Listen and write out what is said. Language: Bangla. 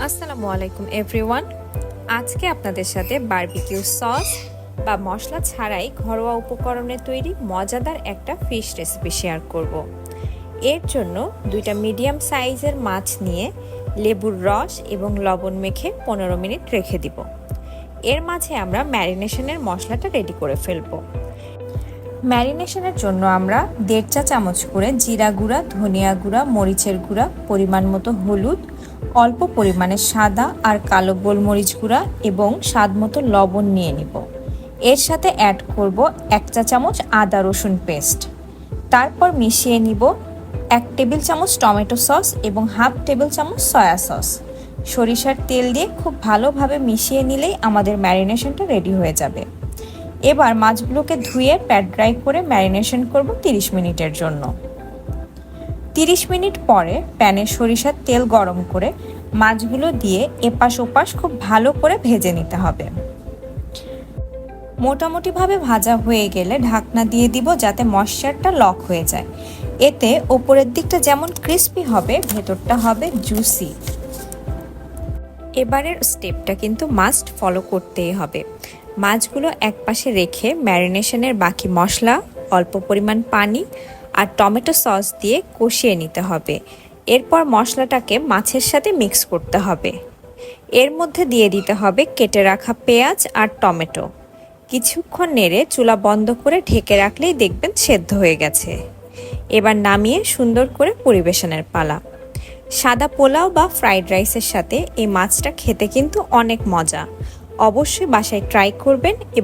আসসালামু আলাইকুম এভরিওয়ান। আজকে আপনাদের সাথে বারবিকিউ সস বা মশলা ছাড়াই ঘরোয়া উপকরণে তৈরি মজাদার একটা ফিশ রেসিপি শেয়ার করব। এর জন্য দুইটা মিডিয়াম সাইজের মাছ নিয়ে লেবুর রস এবং লবণ মেখে 15 মিনিট রেখে দিব। এর মাঝে আমরা ম্যারিনেশনের মশলাটা রেডি করে ফেলবো। ম্যারিনেশনের জন্য আমরা 1.5 চা চামচ করে জিরা গুঁড়া, ধনিয়া গুঁড়া, মরিচের গুঁড়া, পরিমাণ মতো হলুদ, অল্প পরিমাণে সাদা আর কালো গোলমরিচ গুঁড়া এবং স্বাদ মতো লবণ নিয়ে নিব। এর সাথে অ্যাড করব 1 চা চামচ আদা রসুন পেস্ট। তারপর মিশিয়ে নিব 1 টেবিল চামচ টমেটো সস এবং হাফ টেবিল চামচ সয়া সস। সরিষার তেল দিয়ে খুব ভালোভাবে মিশিয়ে নিলেই আমাদের ম্যারিনেশনটা রেডি হয়ে যাবে। এবার মাছগুলোকে ধুয়ে প্যাট ড্রাই করে ম্যারিনেশন করব 30 মিনিটের জন্য। 30 মিনিট পরে প্যানে সরিষার তেল গরম করে মাছগুলো দিয়ে এপাশ ওপাশ খুব ভালো করে ভেজে নিতে হবে। মোটামুটিভাবে ভাজা হয়ে গেলে ঢাকনা দিয়ে দিব যাতে ময়েশ্চারটা লক হয়ে যায়। এতে ওপরের দিকটা যেমন ক্রিস্পি হবে, ভেতরটা হবে জুসি। এবারের স্টেপটা কিন্তু মাস্ট ফলো করতেই হবে। মাছগুলো একপাশে রেখে ম্যারিনেশনের বাকি মশলা, অল্প পরিমাণ পানি আর টমেটো সস দিয়ে কষিয়ে নিতে হবে। এরপর মশলাটাকে মাছের সাথে মিক্স করতে হবে। এর মধ্যে দিয়ে দিতে হবে কেটে রাখা পেঁয়াজ আর টমেটো। কিছুক্ষণ নেড়ে চুলা বন্ধ করে ঢেকে রাখলেই দেখবেন সেদ্ধ হয়ে গেছে। এবার নামিয়ে সুন্দর করে পরিবেশনের পালা। সাদা পোলাও বা ফ্রাইড রাইসের সাথে এই মাছটা খেতে কিন্তু অনেক মজা। অবশ্যই বাসায় ট্রাই করবেন এবং